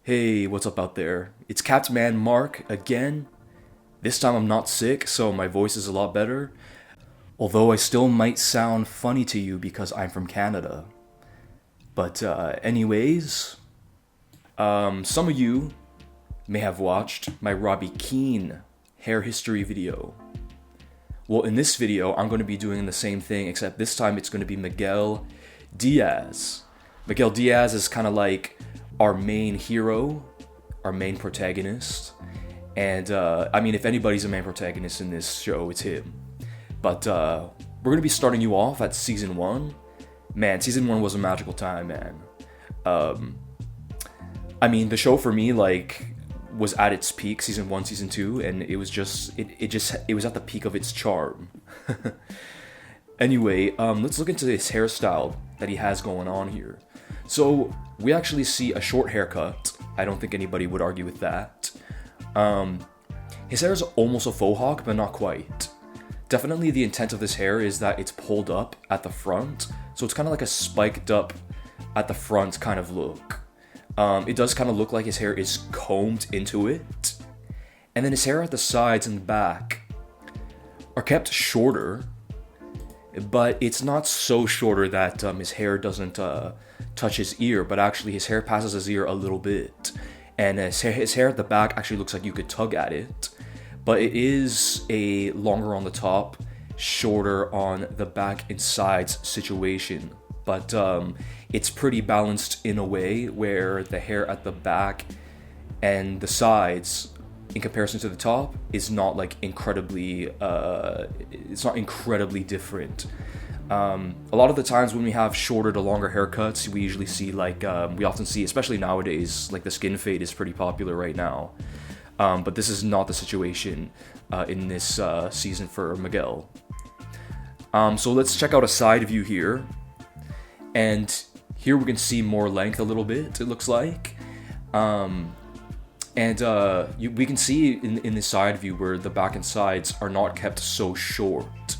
Hey, what's up out there? It's Captain Mark again. This time I'm not sick, so my voice is a lot better. Although I still might sound funny to you because I'm from Canada. But anyways, some of you may have watched my Robbie Keane hair history video. Well, in this video, I'm going to be doing the same thing, except this time it's going to be Miguel Diaz. Miguel Diaz is kind of like our main hero, our main protagonist. And, I mean, if anybody's a main protagonist in this show, it's him. But, we're going to be starting you off at Season 1. Man, Season 1 was a magical time, man. I mean, the show for me, like, was at its peak, Season 1, Season 2, and it was just, it was at the peak of its charm. Anyway, let's look into this hairstyle that he has going on here. So, we actually see a short haircut. I don't think anybody would argue with that. His hair is almost a faux hawk, but not quite. Definitely the intent of this hair is that it's pulled up at the front, so it's kind of like a spiked up at the front kind of look. It does kind of look like his hair is combed into it. And then his hair at the sides and the back are kept shorter, but it's not so shorter that his hair doesn't touch his ear, but actually his hair passes his ear a little bit. And his hair at the back actually looks like you could tug at it. But it is a longer on the top, shorter on the back and sides situation. But it's pretty balanced in a way where the hair at the back and the sides, in comparison to the top, is not like incredibly, it's not incredibly different. A lot of the times when we have shorter to longer haircuts, we usually see like, we often see, especially nowadays, like the skin fade is pretty popular right now. But this is not the situation in this season for Miguel. So let's check out a side view here. And here we can see more length a little bit, it looks like. We can see in this side view where the back and sides are not kept so short.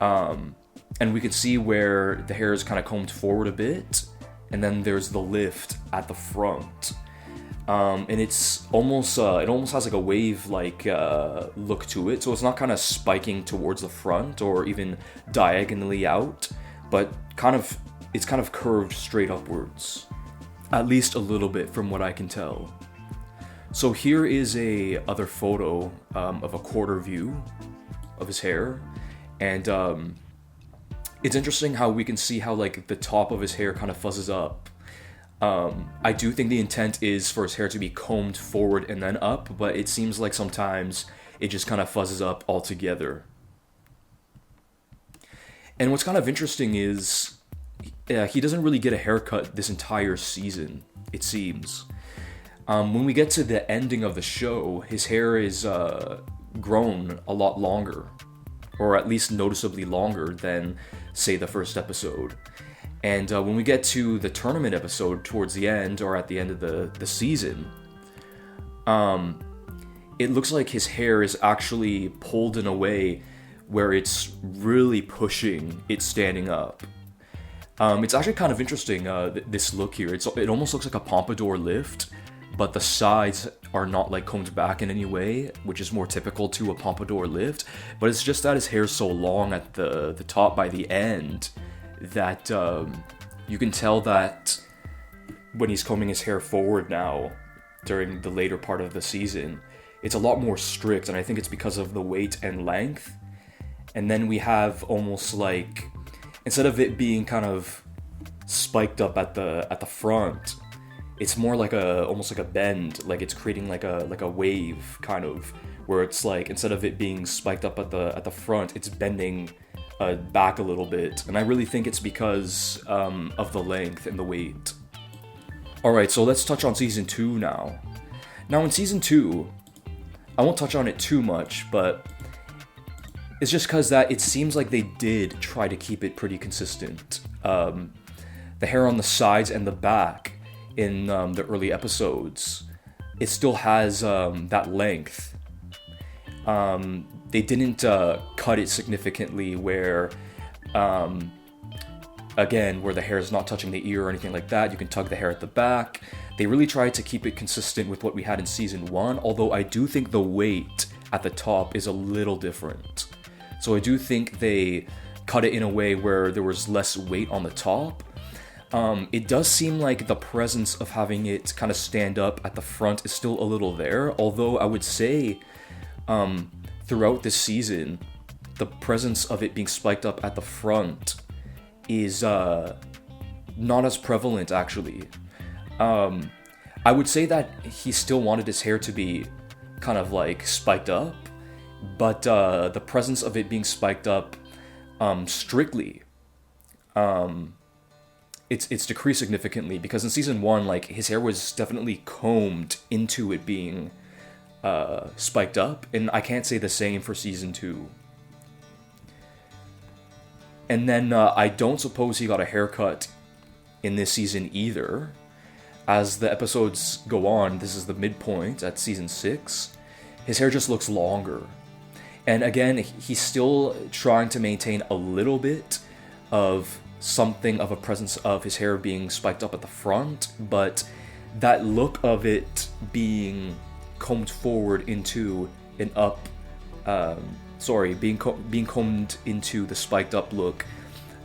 And we can see where the hair is kind of combed forward a bit. And then there's the lift at the front. And it's almost, it almost has like a wave-like look to it. So it's not kind of spiking towards the front or even diagonally out, but it's kind of curved straight upwards. At least a little bit from what I can tell. So here is a other photo of a quarter view of his hair. And it's interesting how we can see how like the top of his hair kind of fuzzes up. I do think the intent is for his hair to be combed forward and then up, but it seems like sometimes it just kind of fuzzes up altogether. And what's kind of interesting is he doesn't really get a haircut this entire season, it seems. When we get to the ending of the show, his hair is grown a lot longer, or at least noticeably longer than, say, the first episode. And when we get to the tournament episode towards the end, or at the end of the season, it looks like his hair is actually pulled in a way where it's really pushing it standing up. It's actually kind of interesting, this look here. It almost looks like a pompadour lift, but the sides are not like combed back in any way, which is more typical to a pompadour lift. But it's just that his hair's so long at the top by the end that you can tell that when he's combing his hair forward now during the later part of the season, it's a lot more strict, and I think it's because of the weight and length. And then we have almost like, instead of it being kind of spiked up at the front, it's more like almost like a bend, like it's creating like a wave kind of, where it's like instead of it being spiked up at the front, it's bending back a little bit. And I really think it's because of the length and the weight. Alright, so let's touch on Season 2 now. Now in Season 2, I won't touch on it too much, but it's just because that it seems like they did try to keep it pretty consistent. The hair on the sides and the back in the early episodes, it still has that length. They didn't cut it significantly where again, where the hair is not touching the ear or anything like that. You can tug the hair at the back. They really tried to keep it consistent with what we had in season 1, although I do think the weight at the top is a little different. So I do think they cut it in a way where there was less weight on the top. It does seem like the presence of having it kind of stand up at the front is still a little there, although I would say throughout this season, the presence of it being spiked up at the front is not as prevalent, actually. I would say that he still wanted his hair to be kind of like spiked up, but the presence of it being spiked up strictly, it's decreased significantly, because in season 1, like, his hair was definitely combed into it being spiked up, and I can't say the same for season 2. And then I don't suppose he got a haircut in this season either. As the episodes go on, this is the midpoint at season 6, his hair just looks longer. And again, he's still trying to maintain a little bit of something of a presence of his hair being spiked up at the front, but that look of it being combed forward into an up, being combed into the spiked up look,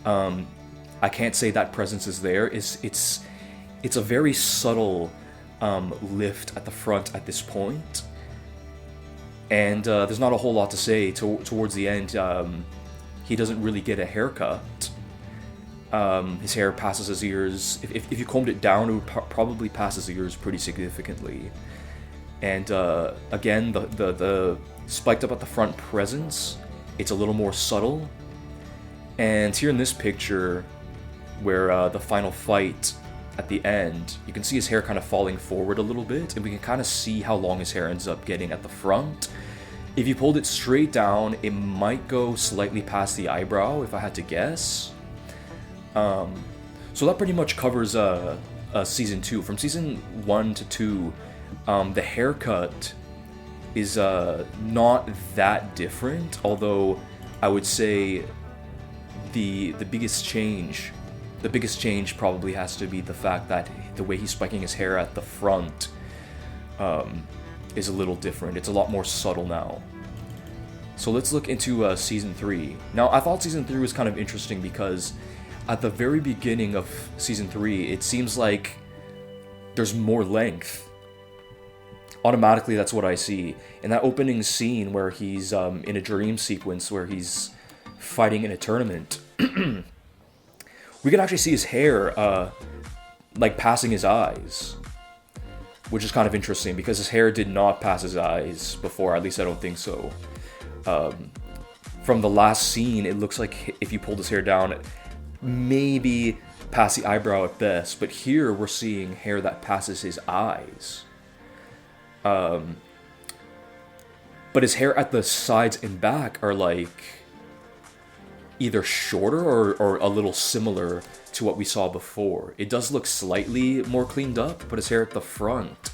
I can't say that presence is there. It's a very subtle lift at the front at this point. And there's not a whole lot to say towards the end. He doesn't really get a haircut. His hair passes his ears. If you combed it down, it would probably pass his ears pretty significantly. And again, the spiked up at the front presence, it's a little more subtle. And here in this picture, where the final fight at the end, you can see his hair kind of falling forward a little bit, and we can kind of see how long his hair ends up getting at the front. If you pulled it straight down, it might go slightly past the eyebrow, if I had to guess. So that pretty much covers season 2. From season 1 to 2, the haircut is not that different, although I would say the biggest change probably has to be the fact that the way he's spiking his hair at the front is a little different. It's a lot more subtle now. So let's look into season 3. Now, I thought season 3 was kind of interesting because at the very beginning of season 3, it seems like there's more length. Automatically, that's what I see. In that opening scene where he's in a dream sequence where he's fighting in a tournament, we can actually see his hair like passing his eyes, which is kind of interesting because his hair did not pass his eyes before, at least I don't think so. From the last scene, it looks like if you pulled his hair down, maybe past the eyebrow at best, but here we're seeing hair that passes his eyes. But his hair at the sides and back are like either shorter or a little similar to what we saw before. It does look slightly more cleaned up, but his hair at the front,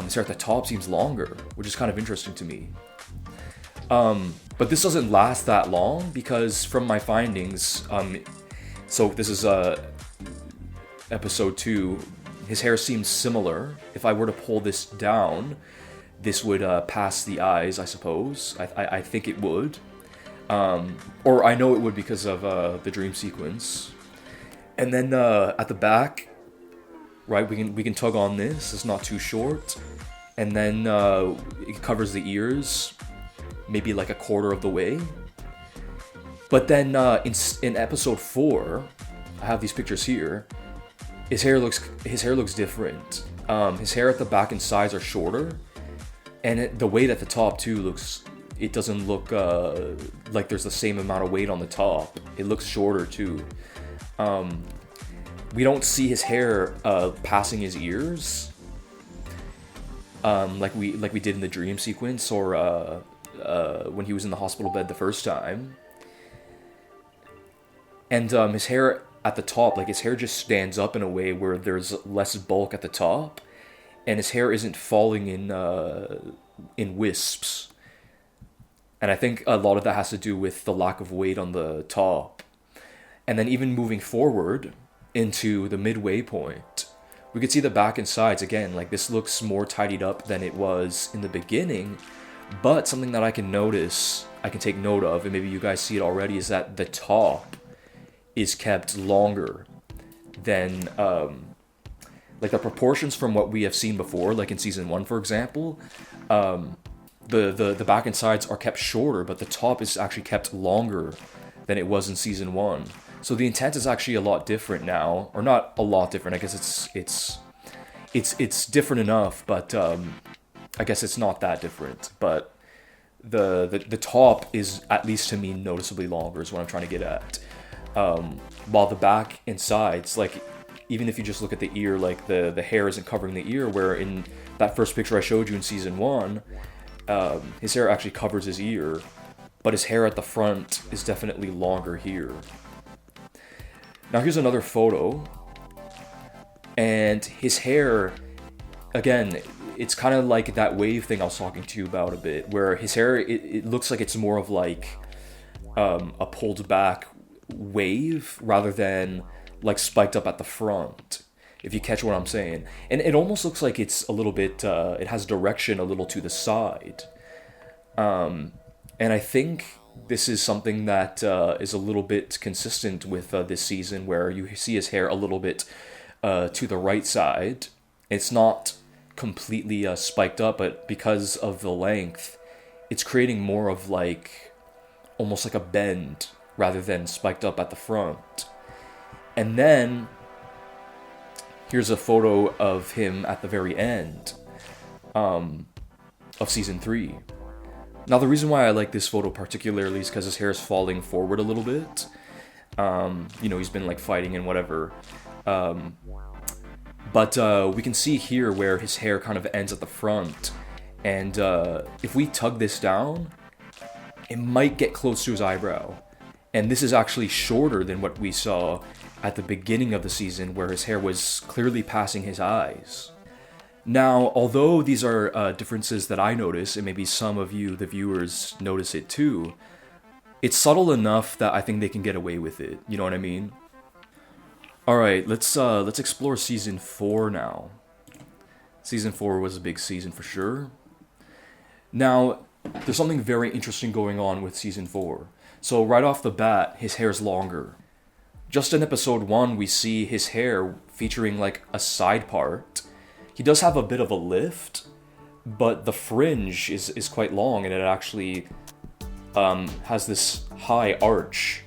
his hair at the top seems longer, which is kind of interesting to me. But this doesn't last that long because from my findings, so this is episode 2, his hair seems similar. If I were to pull this down, this would pass the eyes, I suppose. I think it would. Or I know it would because of the dream sequence. And then at the back, right, we can tug on this. It's not too short. And then it covers the ears, maybe like a quarter of the way. But then in episode 4, I have these pictures here. His hair looks different. His hair at the back and sides are shorter, and the weight at the top too it doesn't look like there's the same amount of weight on the top. It looks shorter too. We don't see his hair passing his ears, like we did in the dream sequence or when he was in the hospital bed the first time. And his hair at the top, like his hair just stands up in a way where there's less bulk at the top, and his hair isn't falling in wisps. And I think a lot of that has to do with the lack of weight on the top. And then even moving forward into the midway point, we could see the back and sides again. Like, this looks more tidied up than it was in the beginning. But something that I can take note of, and maybe you guys see it already, is that the top is kept longer than, like, the proportions from what we have seen before, like in season 1, for example. The back and sides are kept shorter, but the top is actually kept longer than it was in season 1. So the intent is actually a lot different now, or not a lot different. I guess it's different enough, but I guess it's not that different. But the top is, at least to me, noticeably longer is what I'm trying to get at. While the back and sides, like, even if you just look at the ear, like the hair isn't covering the ear, where in that first picture I showed you in season 1, his hair actually covers his ear, but his hair at the front is definitely longer here. Now here's another photo, and his hair, again, it's kind of like that wave thing I was talking to you about a bit, where his hair, it looks like it's more of like a pulled back wave rather than like spiked up at the front, if you catch what I'm saying. And it almost looks like it's a little bit, it has direction a little to the side. And I think this is something that is a little bit consistent with this season, where you see his hair a little bit to the right side. It's not completely spiked up, but because of the length, it's creating more of like, almost like a bend rather than spiked up at the front. And then here's a photo of him at the very end of season 3. Now, the reason why I like this photo particularly is because his hair is falling forward a little bit. You know, he's been like fighting and whatever. But we can see here where his hair kind of ends at the front. And if we tug this down, it might get close to his eyebrow. And this is actually shorter than what we saw at the beginning of the season, where his hair was clearly passing his eyes. Now, although these are differences that I notice, and maybe some of you, the viewers, notice it too, it's subtle enough that I think they can get away with it. You know what I mean? Alright, let's explore season 4 now. Season 4 was a big season for sure. Now, there's something very interesting going on with season 4. So right off the bat, his hair's longer. Just in episode 1, we see his hair featuring like a side part. He does have a bit of a lift, but the fringe is quite long, and it actually has this high arch.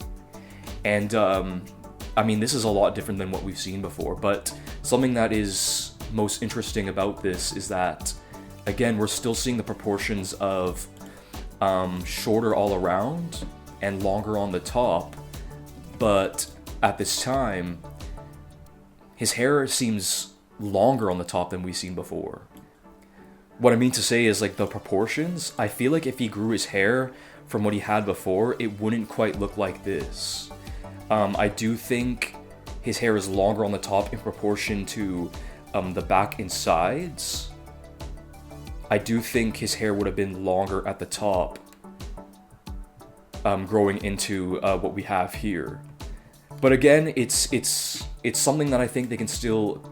And I mean, this is a lot different than what we've seen before, but something that is most interesting about this is that, again, we're still seeing the proportions of shorter all around and longer on the top, but at this time, his hair seems longer on the top than we've seen before. What I mean to say is, like, the proportions, I feel like if he grew his hair from what he had before, it wouldn't quite look like this. I do think his hair is longer on the top in proportion to the back and sides. I do think his hair would have been longer at the top, growing into what we have here. But again, it's something that I think they can still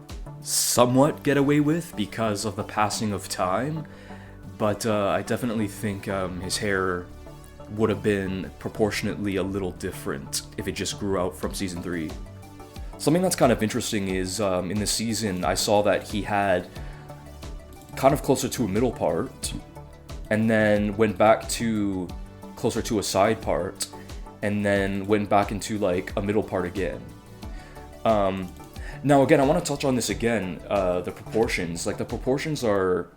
somewhat get away with because of the passing of time. But I definitely think his hair would have been proportionately a little different if it just grew out from season 3. Something that's kind of interesting is in this season, I saw that he had kind of closer to a middle part, and then went back to closer to a side part, and then went back into like a middle part again. Now again, I want to touch on this again, the proportions. Like, the proportions are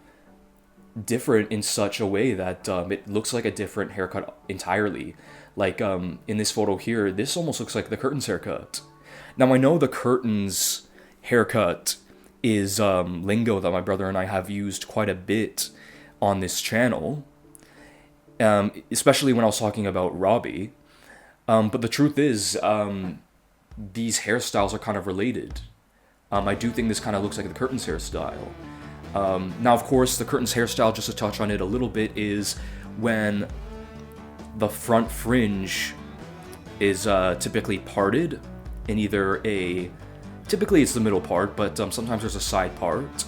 different in such a way that it looks like a different haircut entirely. Like in this photo here, this almost looks like the curtain's haircut. Now, I know the curtain's haircut is lingo that my brother and I have used quite a bit on this channel, especially when I was talking about Robbie. But the truth is, these hairstyles are kind of related. I do think this kind of looks like the curtain's hairstyle. Now, of course, the curtain's hairstyle, just to touch on it a little bit, is when the front fringe is typically parted in typically it's the middle part, but sometimes there's a side part.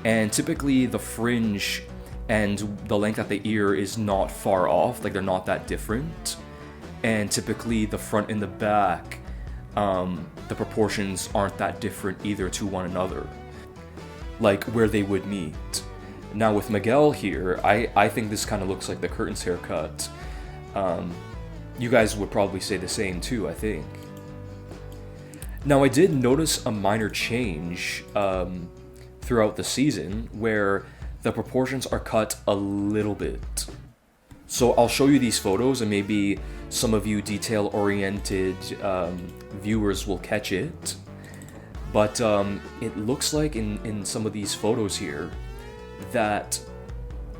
And typically the fringe and the length at the ear is not far off, like they're not that different. And typically the front and the back, the proportions aren't that different either to one another, like where they would meet. Now with Miguel here, I think this kind of looks like the curtains haircut. You guys would probably say the same too, I think. Now I did notice a minor change throughout the season where the proportions are cut a little bit. So I'll show you these photos and maybe some of you detail-oriented viewers will catch it. But it looks like in some of these photos here that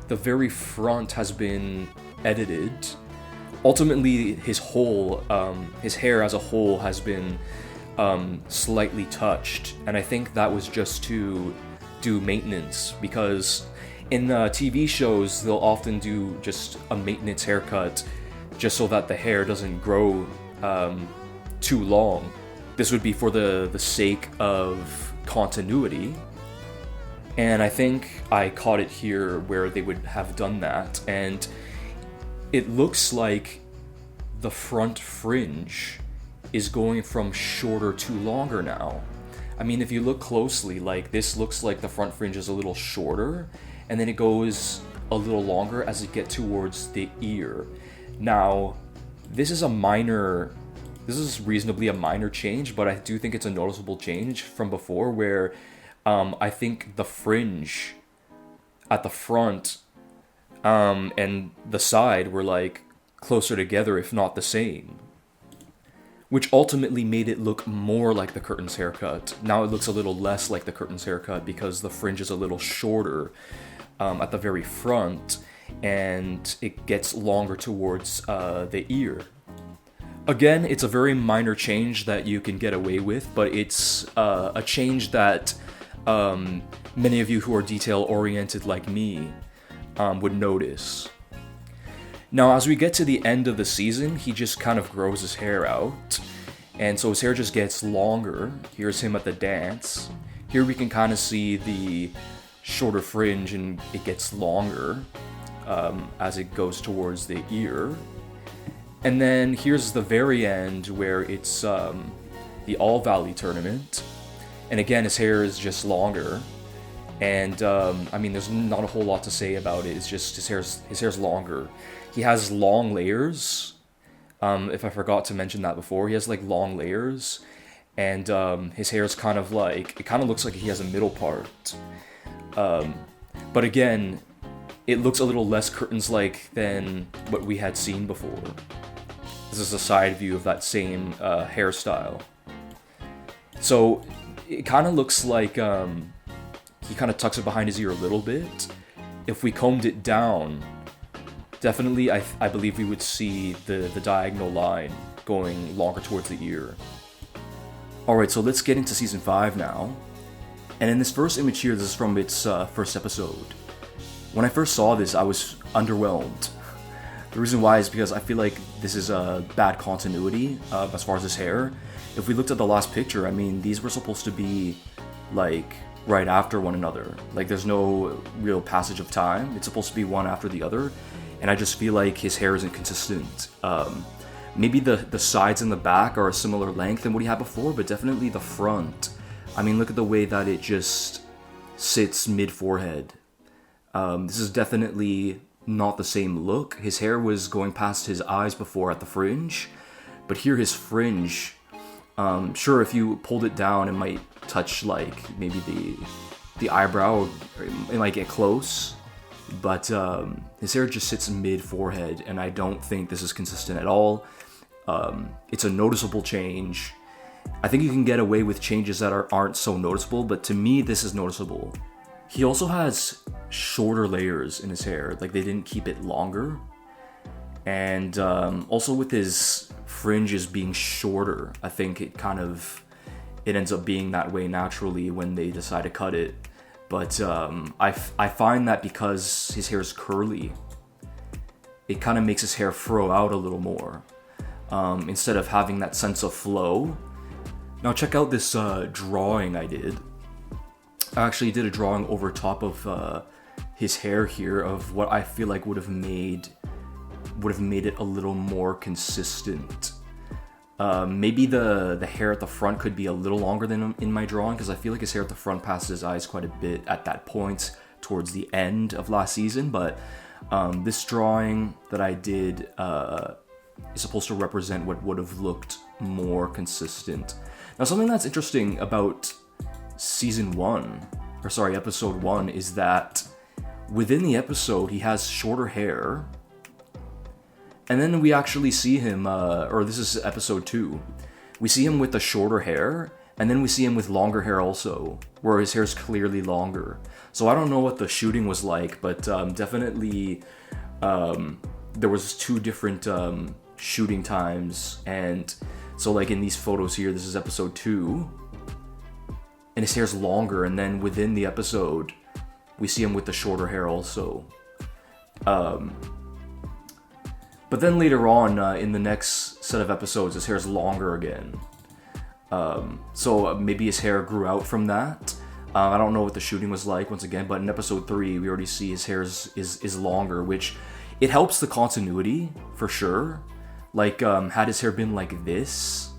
the very front has been edited. Ultimately, his hair as a whole has been slightly touched, and I think that was just to do maintenance, because in TV shows they'll often do just a maintenance haircut just so that the hair doesn't grow too long. This would be for the sake of continuity, and I think I caught it here where they would have done that, and it looks like the front fringe is going from shorter to longer now. I mean, if you look closely, like this looks like the front fringe is a little shorter, and then it goes a little longer as it gets towards the ear. Now, this is reasonably a minor change, but I do think it's a noticeable change from before where I think the fringe at the front and the side were like closer together, if not the same, which ultimately made it look more like the curtains haircut. Now it looks a little less like the curtains haircut because the fringe is a little shorter at the very front, and it gets longer towards the ear. Again, it's a very minor change that you can get away with, but it's a change that many of you who are detail-oriented like me would notice. Now, as we get to the end of the season, he just kind of grows his hair out, and so his hair just gets longer. Here's him at the dance. Here we can kind of see the shorter fringe, and it gets longer as it goes towards the ear. And then here's the very end where it's the All Valley tournament, and again his hair is just longer. And I mean, there's not a whole lot to say about it. It's just his hair's longer. He has long layers. If I forgot to mention that before, he has like long layers, and his hair is kind of like, it kind of looks like he has a middle part. But again, it looks a little less curtains-like than what we had seen before. This is a side view of that same hairstyle. So it kind of looks like he kind of tucks it behind his ear a little bit. If we combed it down, definitely I believe we would see the diagonal line going longer towards the ear. Alright, so let's get into Season 5 now. And in this first image here, this is from its first episode. When I first saw this, I was underwhelmed. The reason why is because I feel like this is a bad continuity as far as his hair. If we looked at the last picture, I mean, these were supposed to be like right after one another. Like there's no real passage of time. It's supposed to be one after the other. And I just feel like his hair isn't consistent. Maybe the sides and the back are a similar length than what he had before, but definitely the front. I mean, look at the way that it just sits mid-forehead. This is definitely not the same look. His hair was going past his eyes before at the fringe, but here his fringe, sure, if you pulled it down, it might touch like maybe the eyebrow, or it might get close, but his hair just sits mid-forehead, and I don't think this is consistent at all. It's a noticeable change. I think you can get away with changes that aren't so noticeable, but to me, this is noticeable. He also has shorter layers in his hair, like they didn't keep it longer. And also with his fringes being shorter, I think it ends up being that way naturally when they decide to cut it. But I find that because his hair is curly, it kind of makes his hair fro out a little more. instead of having that sense of flow. Now check out this drawing I did. I actually did a drawing over top of his hair here of what I feel like would have made it a little more consistent. Maybe the hair at the front could be a little longer than in my drawing, because I feel like his hair at the front passes his eyes quite a bit at that point towards the end of last season. But this drawing that I did is supposed to represent what would have looked more consistent. Now, something that's interesting about episode 1, is that within the episode he has shorter hair. And then we actually see him, or this is episode 2, we see him with the shorter hair, and then we see him with longer hair also, where his hair's clearly longer. So I don't know what the shooting was like, but definitely there was 2 different shooting times. And so like in these photos here, this is episode 2, and his hair's longer, and then within the episode, we see him with the shorter hair also. But then later on, in the next set of episodes, his hair's longer again. So maybe his hair grew out from that. I don't know what the shooting was like, once again, but in episode 3, we already see his hair is longer, which it helps the continuity, for sure. Like, had his hair been like this,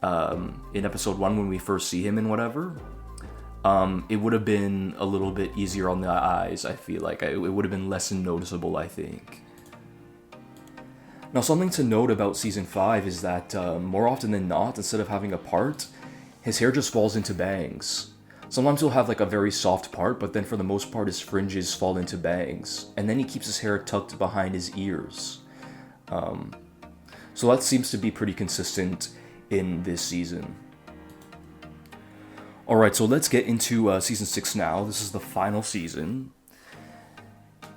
in episode 1 when we first see him and whatever, it would have been a little bit easier on the eyes, I feel like. It would have been less noticeable, I think. Now, something to note about Season 5 is that, more often than not, instead of having a part, his hair just falls into bangs. Sometimes he'll have like a very soft part, but then for the most part his fringes fall into bangs. And then he keeps his hair tucked behind his ears. So that seems to be pretty consistent in this season. Alright, so let's get into Season 6 now. This is the final season.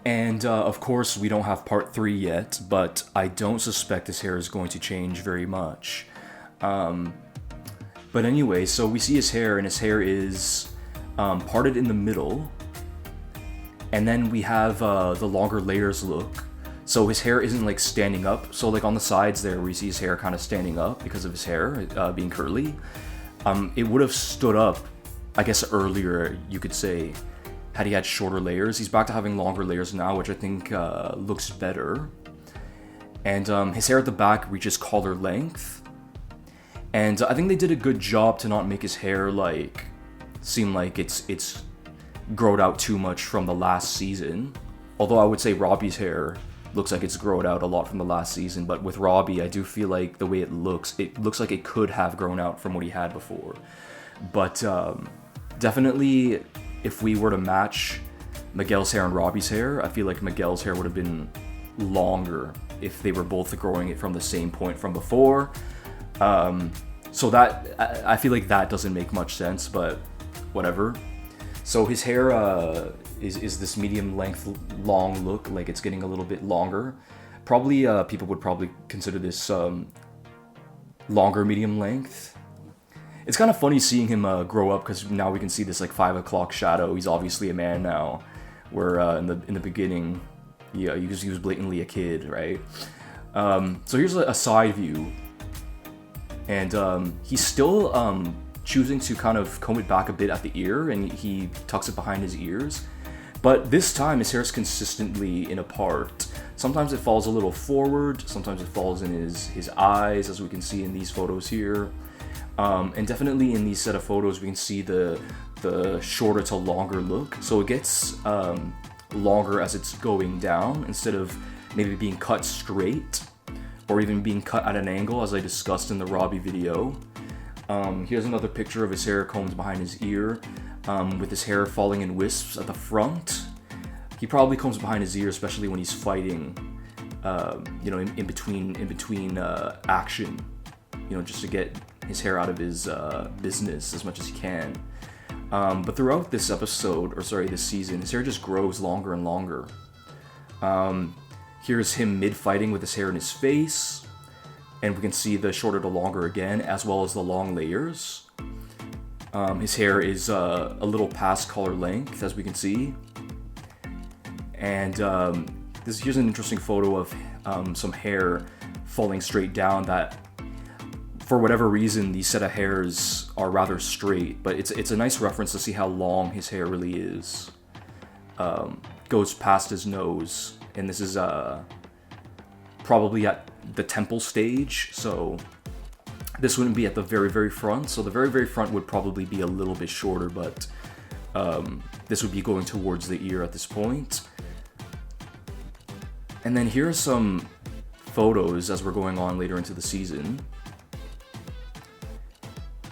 And of course, we don't have part 3 yet, but I don't suspect his hair is going to change very much. But anyway, so we see his hair, and his hair is parted in the middle. And then we have the longer layers look. So his hair isn't like standing up. So like on the sides there, we see his hair kind of standing up because of his hair being curly. It would have stood up, I guess, earlier, you could say, had he had shorter layers. He's back to having longer layers now, which I think looks better. And his hair at the back reaches collar length. And I think they did a good job to not make his hair like seem like it's growed out too much from the last season. Although I would say Robbie's hair looks like it's growed out a lot from the last season, but with Robbie, I do feel like the way it looks like it could have grown out from what he had before. But definitely, if we were to match Miguel's hair and Robbie's hair, I feel like Miguel's hair would have been longer if they were both growing it from the same point from before. So that, I feel like that doesn't make much sense, but whatever. So his hair is this medium length, long look, like it's getting a little bit longer. Probably, people would probably consider this longer medium length. It's kind of funny seeing him grow up, because now we can see this like 5 o'clock shadow. He's obviously a man now, where in the beginning, yeah, he was blatantly a kid, right? So here's a side view, and he's still choosing to kind of comb it back a bit at the ear, and he tucks it behind his ears. But this time his hair's consistently in a part. Sometimes it falls a little forward, sometimes it falls in his eyes, as we can see in these photos here. And definitely in these set of photos, we can see the shorter to longer look. So it gets longer as it's going down, instead of maybe being cut straight, or even being cut at an angle, as I discussed in the Robbie video. Here's another picture of his hair combed behind his ear, with his hair falling in wisps at the front. He probably combs behind his ear, especially when he's fighting, in between action, just to get his hair out of his business as much as he can. But throughout this this season, his hair just grows longer and longer. Here's him mid-fighting with his hair in his face, and we can see the shorter to longer again, as well as the long layers. His hair is a little past collar length, as we can see. And here's an interesting photo of some hair falling straight down, that for whatever reason these set of hairs are rather straight, but it's a nice reference to see how long his hair really is. Goes past his nose, and this is probably at the temple stage, so this wouldn't be at the very, very front. So the very, very front would probably be a little bit shorter, but this would be going towards the ear at this point. And then here are some photos as we're going on later into the season.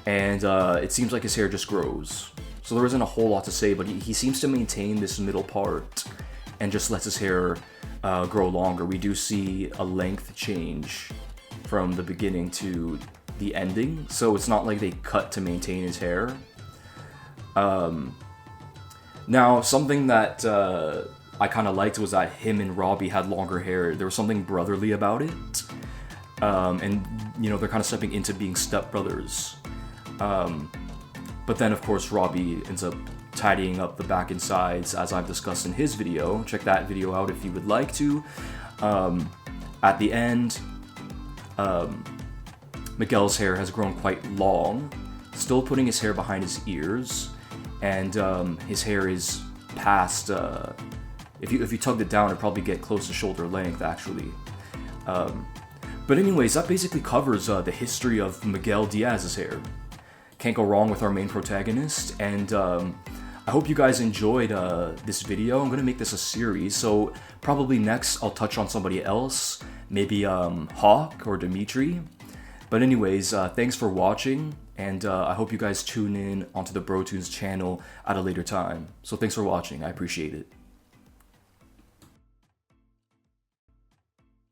And it seems like his hair just grows. So there isn't a whole lot to say, but he seems to maintain this middle part and just lets his hair grow longer. We do see a length change from the beginning to the ending, so it's not like they cut to maintain his hair. Now, something that I kind of liked was that him and Robbie had longer hair. There was something brotherly about it, and you know, they're kind of stepping into being stepbrothers. But then, of course, Robbie ends up tidying up the back and sides, as I've discussed in his video. Check that video out if you would like to. At the end, Miguel's hair has grown quite long, still putting his hair behind his ears, and his hair is past, if you tugged it down, it'd probably get close to shoulder length, actually. But anyways, that basically covers the history of Miguel Diaz's hair. Can't go wrong with our main protagonist, and I hope you guys enjoyed this video. I'm going to make this a series, so probably next I'll touch on somebody else, maybe Hawk or Dimitri. But anyways, thanks for watching, and I hope you guys tune in onto the BroTunes channel at a later time. So thanks for watching, I appreciate it.